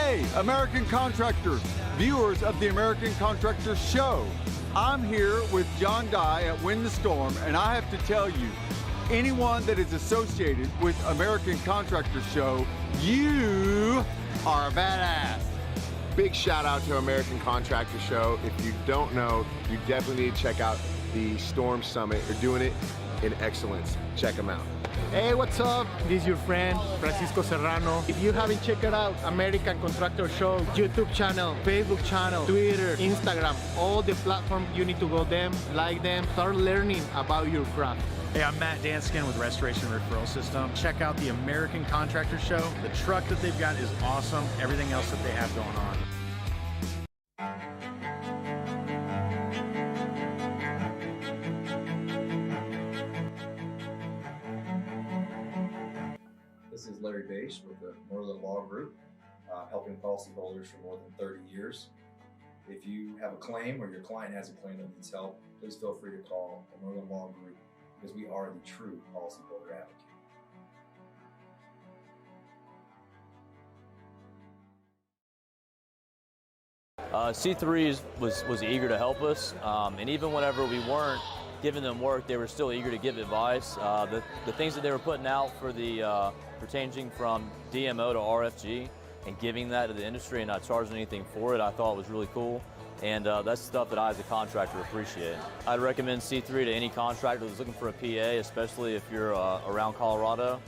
Hey, American contractors, viewers of the American Contractor Show. I'm here with John Dye at Win the Storm, and I have to tell you, anyone that is associated with American Contractor Show, you are a badass. Big shout out to American Contractor Show. If you don't know, you definitely need to check out the Storm Summit. They're doing it in excellence. Check them out. Hey, what's up? This is your friend, Francisco Serrano. If you haven't checked it out, American Contractor Show, YouTube channel, Facebook channel, Twitter, Instagram, all the platforms, you need to go them, like them, start learning about your craft. Hey, I'm Matt Danskin with Restoration Referral System. Check out the American Contractor Show. The truck that they've got is awesome. Everything else that they have going on. This is Larry Bache with the Merlin Law Group, helping policyholders for more than 30 years. If you have a claim or your client has a claim that needs help, please feel free to call the Merlin Law Group because we are the true policyholder advocate. C3 was eager to help us, and even whenever we weren't giving them work, they were still eager to give advice. The things that they were putting out for the for changing from DMO to RFG and giving that to the industry and not charging anything for it, I thought was really cool. And that's stuff that I as a contractor appreciate. I'd recommend C3 to any contractor that's looking for a PA, especially if you're around Colorado.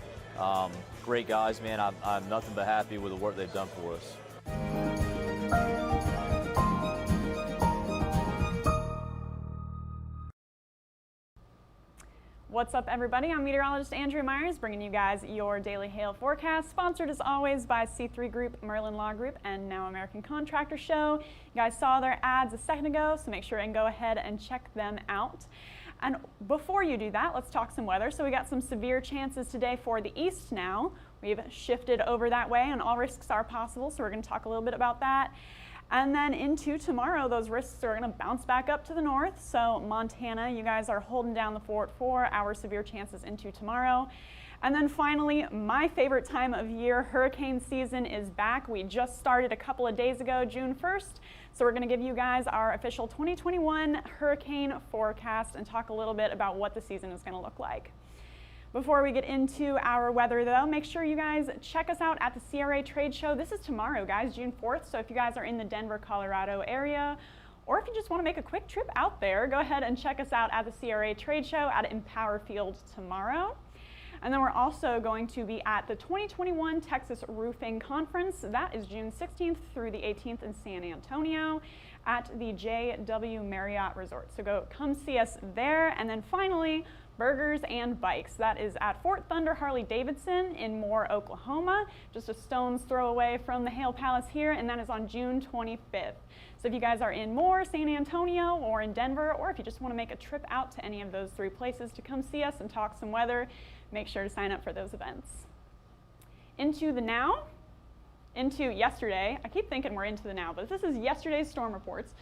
Great guys, man. I'm nothing but happy with the work they've done for us. What's up, everybody? I'm meteorologist Andrea Myers, bringing you guys your daily hail forecast, sponsored as always by C3 Group, Merlin Law Group, and now American Contractor Show. You guys saw their ads a second ago, so make sure and go ahead and check them out. And before you do that, let's talk some weather. So we got some severe chances today for the east now. We've shifted over that way, and all risks are possible, so we're going to talk a little bit about that. And then into tomorrow, those risks are going to bounce back up to the north. So Montana, you guys are holding down the fort for our severe chances into tomorrow. And then finally, my favorite time of year, hurricane season is back. We just started a couple of days ago, June 1st. So we're going to give you guys our official 2021 hurricane forecast and talk a little bit about what the season is going to look like. Before we get into our weather, though, make sure you guys check us out at the CRA Trade Show. This is tomorrow, guys, June 4th. So if you guys are in the Denver, Colorado area, or if you just want to make a quick trip out there, go ahead and check us out at the CRA Trade Show at Empower Field tomorrow. And then we're also going to be at the 2021 Texas Roofing Conference. That is June 16th through the 18th in San Antonio at the JW Marriott Resort. So come see us there. And then finally, Burgers and Bikes. That is at Fort Thunder Harley-Davidson in Moore, Oklahoma, just a stone's throw away from the Hale Palace here, and that is on June 25th. So if you guys are in Moore, San Antonio, or in Denver, or if you just want to make a trip out to any of those three places to come see us and talk some weather, make sure to sign up for those events. Into the now, into yesterday. I keep thinking we're into the now, but this is yesterday's storm reports.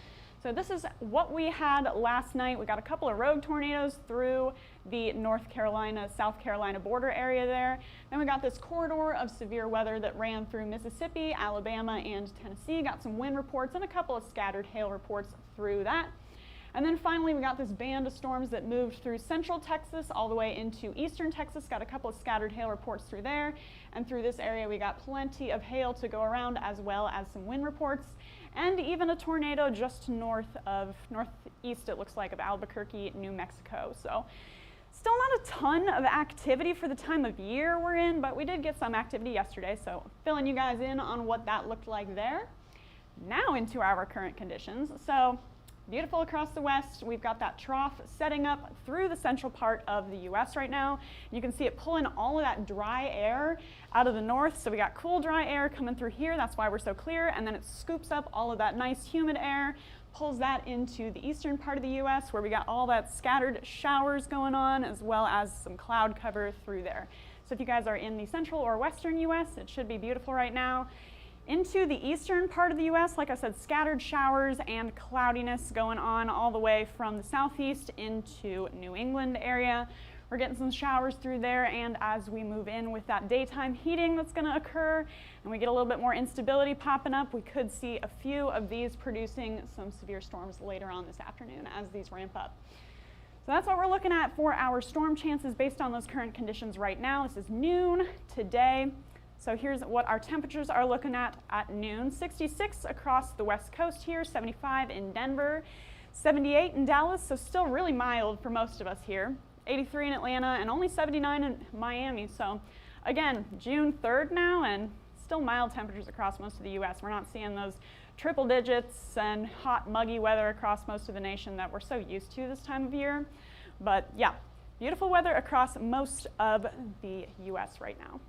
So this is what we had last night. We got a couple of rogue tornadoes through the North Carolina, South Carolina border area there. Then we got this corridor of severe weather that ran through Mississippi, Alabama, and Tennessee. Got some wind reports and a couple of scattered hail reports through that. And then finally, we got this band of storms that moved through central Texas all the way into eastern Texas. Got a couple of scattered hail reports through there. And through this area, we got plenty of hail to go around, as well as some wind reports. And even a tornado just northeast, it looks like, of Albuquerque, New Mexico. So still not a ton of activity for the time of year we're in, but we did get some activity yesterday. So filling you guys in on what that looked like there. Now into our current conditions. So beautiful across the west. We've got that trough setting up through the central part of the U.S. right now. You can see it pulling all of that dry air out of the north. So we got cool, dry air coming through here. That's why we're so clear. And then it scoops up all of that nice humid air, pulls that into the eastern part of the U.S. where we got all that scattered showers going on, as well as some cloud cover through there. So if you guys are in the central or western U.S., it should be beautiful right now. Into the eastern part of the U.S., like I said, scattered showers and cloudiness going on all the way from the southeast into New England area. We're we're getting some showers through there, and as we move in with that daytime heating that's going to occur and we get a little bit more instability popping up, we could see a few of these producing some severe storms later on this afternoon as these ramp up. So that's what we're looking at for our storm chances based on those current conditions right now. This is noon today. So here's what our temperatures are looking at noon. 66 across the west coast here, 75 in Denver, 78 in Dallas, so still really mild for most of us here. 83 in Atlanta and only 79 in Miami. So again, June 3rd now and still mild temperatures across most of the U.S. We're not seeing those triple digits and hot, muggy weather across most of the nation that we're so used to this time of year. But yeah, beautiful weather across most of the U.S. right now.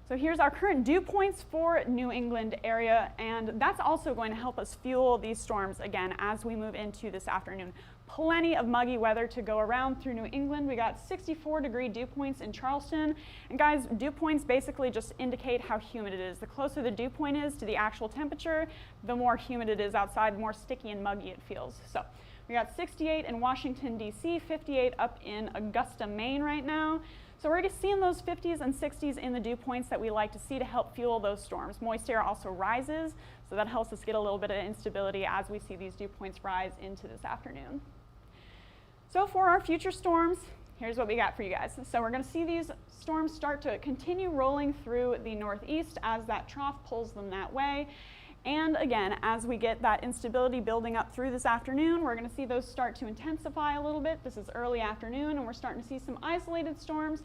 So here's our current dew points for New England area, and that's also going to help us fuel these storms again as we move into this afternoon. Plenty of muggy weather to go around through New England. We got 64-degree dew points in Charleston. And guys, dew points basically just indicate how humid it is. The closer the dew point is to the actual temperature, the more humid it is outside, the more sticky and muggy it feels. So we got 68 in Washington, D.C., 58 up in Augusta, Maine right now. So we're just seeing those 50s and 60s in the dew points that we like to see to help fuel those storms. Moist air also rises, so that helps us get a little bit of instability as we see these dew points rise into this afternoon. So for our future storms, here's what we got for you guys. So we're going to see these storms start to continue rolling through the northeast as that trough pulls them that way. And again, as we get that instability building up through this afternoon, we're going to see those start to intensify a little bit. This is early afternoon, and we're starting to see some isolated storms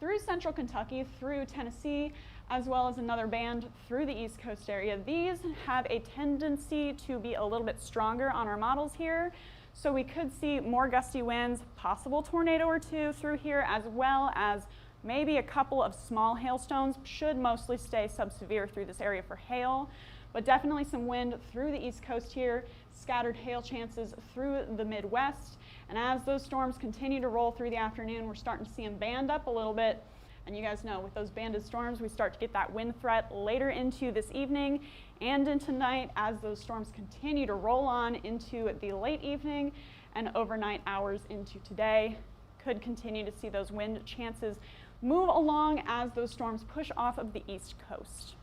through central Kentucky, through Tennessee, as well as another band through the East Coast area. These have a tendency to be a little bit stronger on our models here. So we could see more gusty winds, possible tornado or two through here, as well as maybe a couple of small hailstones. Should mostly stay subsevere through this area for hail, but definitely some wind through the East Coast here, scattered hail chances through the Midwest. And as those storms continue to roll through the afternoon, we're starting to see them band up a little bit. And you guys know with those banded storms, we start to get that wind threat later into this evening and into night as those storms continue to roll on into the late evening and overnight hours into today. Could continue to see those wind chances move along as those storms push off of the East Coast.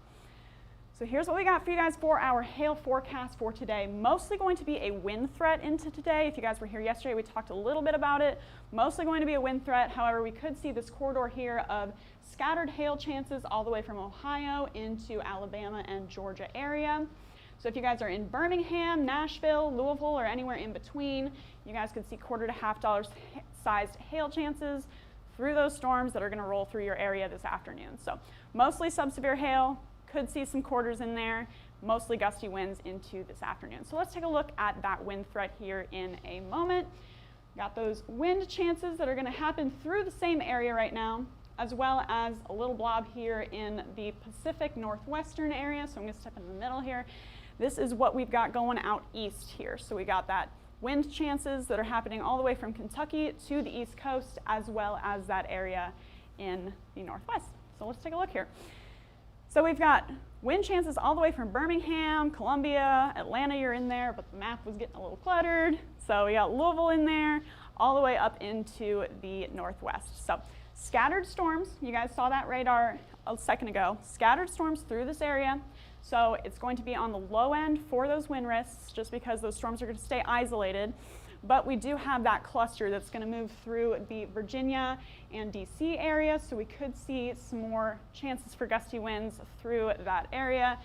So here's what we got for you guys for our hail forecast for today. Mostly going to be a wind threat into today. If you guys were here yesterday, we talked a little bit about it. Mostly going to be a wind threat. However, we could see this corridor here of scattered hail chances all the way from Ohio into Alabama and Georgia area. So if you guys are in Birmingham, Nashville, Louisville, or anywhere in between, you guys could see $quarter to $half sized hail chances through those storms that are going to roll through your area this afternoon. So mostly subsevere hail. Could see some quarters in there, mostly gusty winds into this afternoon. So let's take a look at that wind threat here in a moment. Got those wind chances that are going to happen through the same area right now, as well as a little blob here in the Pacific Northwestern area. So I'm going to step in the middle here. This is what we've got going out east here. So we got that wind chances that are happening all the way from Kentucky to the East Coast, as well as that area in the Northwest. So let's take a look here. So we've got wind chances all the way from Birmingham, Columbia, Atlanta, you're in there, but the map was getting a little cluttered. So we got Louisville in there, all the way up into the Northwest. So scattered storms, you guys saw that radar a second ago. Scattered storms through this area. So it's going to be on the low end for those wind risks, just because those storms are going to stay isolated. But we do have that cluster that's going to move through the Virginia and DC area, so we could see some more chances for gusty winds through that area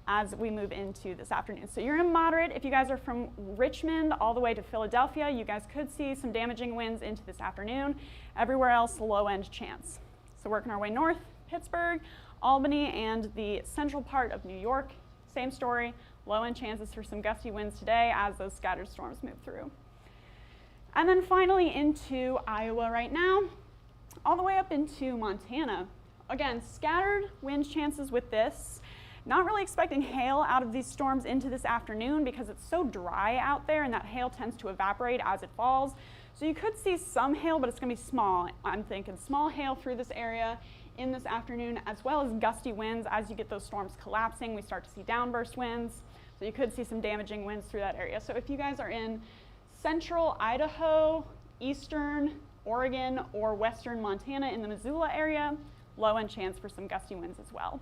as we move into this afternoon. So you're in moderate. If you guys are from Richmond all the way to Philadelphia, you guys could see some damaging winds into this afternoon. Everywhere else, low end chance. So working our way north, Pittsburgh, Albany, and the central part of New York, same story, low end chances for some gusty winds today as those scattered storms move through. And then finally into Iowa right now, all the way up into Montana. Again, scattered wind chances with this. Not really expecting hail out of these storms into this afternoon because it's so dry out there and that hail tends to evaporate as it falls. So you could see some hail, but it's going to be small. I'm thinking small hail through this area in this afternoon, as well as gusty winds. As you get those storms collapsing, we start to see downburst winds. So you could see some damaging winds through that area. So if you guys are in central Idaho, eastern Oregon or western Montana in the Missoula area. Low end chance for some gusty winds as well.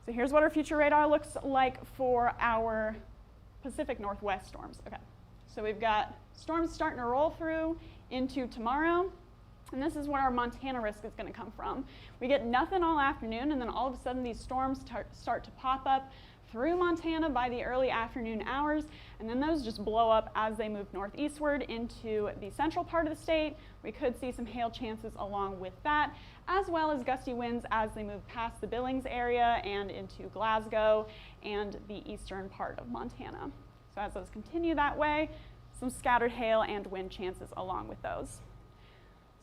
So here's what our future radar looks like for our Pacific Northwest storms. Okay, so we've got storms starting to roll through into tomorrow, and this is where our Montana risk is going to come from. We get nothing all afternoon, and then all of a sudden these storms start to pop up through Montana by the early afternoon hours, and then those just blow up as they move northeastward into the central part of the state. We could see some hail chances along with that, as well as gusty winds as they move past the Billings area and into Glasgow and the eastern part of Montana. So as those continue that way, some scattered hail and wind chances along with those.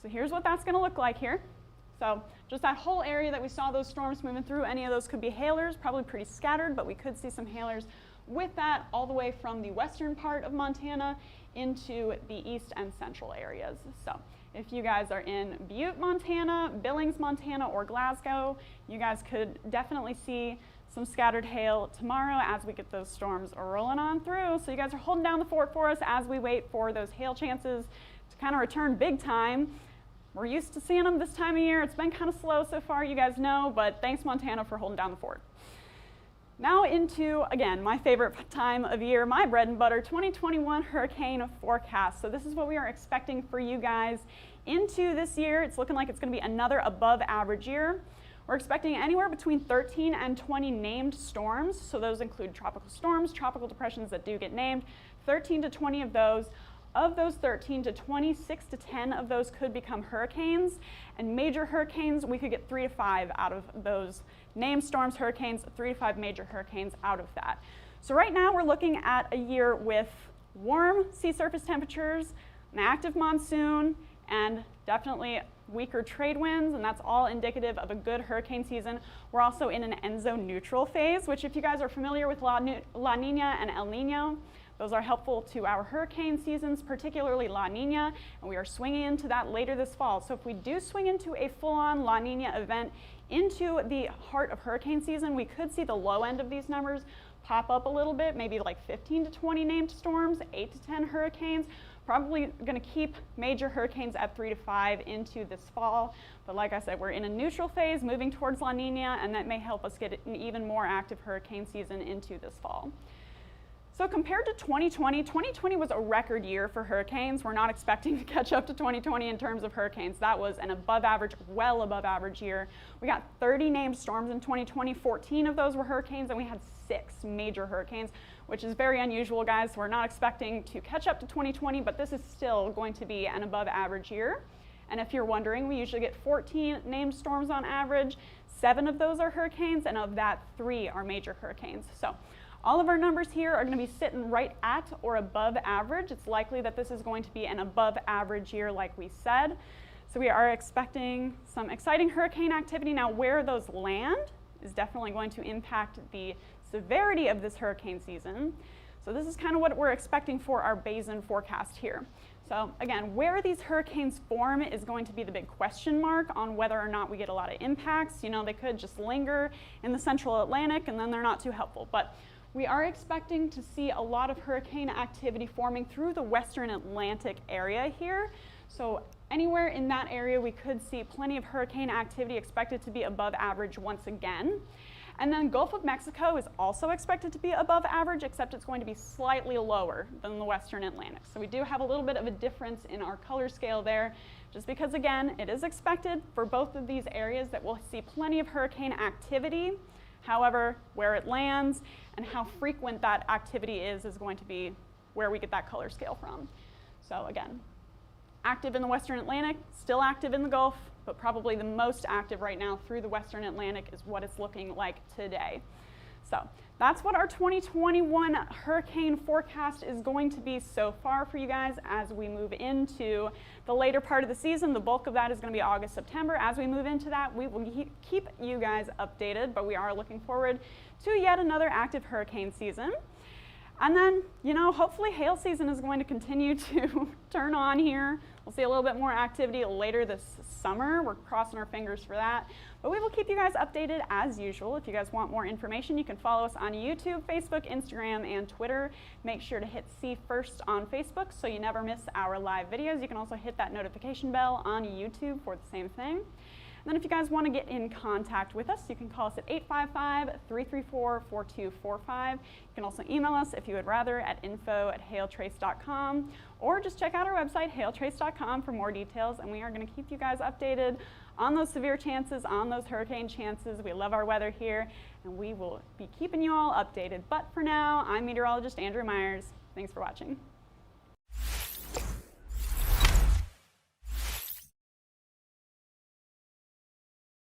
So here's what that's going to look like here. So just that whole area that we saw those storms moving through, any of those could be hailers, probably pretty scattered, but we could see some hailers with that all the way from the western part of Montana into the east and central areas. So if you guys are in Butte, Montana, Billings, Montana, or Glasgow, you guys could definitely see some scattered hail tomorrow as we get those storms rolling on through. So you guys are holding down the fort for us as we wait for those hail chances to kind of return big time. We're used to seeing them this time of year. It's been kind of slow so far, you guys know, but thanks Montana for holding down the fort. Now into, again, my favorite time of year, my bread and butter, 2021 hurricane forecast. So this is what we are expecting for you guys into this year. It's looking like it's going to be another above average year. We're expecting anywhere between 13 and 20 named storms. So those include tropical storms, tropical depressions that do get named, 13 to 20 of those. Of those 13 to 20, 6 to 10 of those could become hurricanes, and major hurricanes, we could get 3 to 5 out of those named storms, hurricanes, 3 to 5 major hurricanes out of that. So right now we're looking at a year with warm sea surface temperatures, an active monsoon, and definitely weaker trade winds, and that's all indicative of a good hurricane season. We're also in an ENSO neutral phase, which if you guys are familiar with La Nina and El Nino, those are helpful to our hurricane seasons, particularly La Nina, and we are swinging into that later this fall. So if we do swing into a full-on La Nina event into the heart of hurricane season, we could see the low end of these numbers pop up a little bit, maybe like 15 to 20 named storms, 8 to 10 hurricanes. Probably going to keep major hurricanes at 3 to 5 into this fall. But like I said, we're in a neutral phase moving towards La Nina, and that may help us get an even more active hurricane season into this fall. So compared to 2020, 2020 was a record year for hurricanes. We're not expecting to catch up to 2020 in terms of hurricanes. That was an above average, well above average year. We got 30 named storms in 2020, 14 of those were hurricanes, and we had 6 major hurricanes, which is very unusual, guys. We're not expecting to catch up to 2020, but this is still going to be an above average year. And if you're wondering, we usually get 14 named storms on average. 7 of those are hurricanes, and of that, 3 are major hurricanes. So all of our numbers here are going to be sitting right at or above average. It's likely that this is going to be an above average year like we said. So we are expecting some exciting hurricane activity. Now where those land is definitely going to impact the severity of this hurricane season. So this is kind of what we're expecting for our Basin forecast here. So again, where these hurricanes form is going to be the big question mark on whether or not we get a lot of impacts. You know, they could just linger in the central Atlantic and then they're not too helpful. But we are expecting to see a lot of hurricane activity forming through the western Atlantic area here. So anywhere in that area, we could see plenty of hurricane activity expected to be above average once again. And then Gulf of Mexico is also expected to be above average, except it's going to be slightly lower than the western Atlantic. So we do have a little bit of a difference in our color scale there, just because again, it is expected for both of these areas that we'll see plenty of hurricane activity. However, where it lands and how frequent that activity is going to be where we get that color scale from. So again, active in the western Atlantic, still active in the Gulf, but probably the most active right now through the western Atlantic is what it's looking like today. So that's what our 2021 hurricane forecast is going to be so far for you guys as we move into the later part of the season. The bulk of that is going to be August, September. As we move into that, we will keep you guys updated, but we are looking forward to yet another active hurricane season. And then, you know, hopefully hail season is going to continue to turn on here. We'll see a little bit more activity later this summer. We're crossing our fingers for that. But we will keep you guys updated as usual. If you guys want more information, you can follow us on YouTube, Facebook, Instagram, and Twitter. Make sure to hit See First on Facebook so you never miss our live videos. You can also hit that notification bell on YouTube for the same thing. And then if you guys want to get in contact with us, you can call us at 855-334-4245. You can also email us if you would rather at info@hailtrace.com, or just check out our website, hailtrace.com, for more details. And we are going to keep you guys updated on those severe chances, on those hurricane chances. We love our weather here, and we will be keeping you all updated. But for now, I'm meteorologist Andrew Myers. Thanks for watching.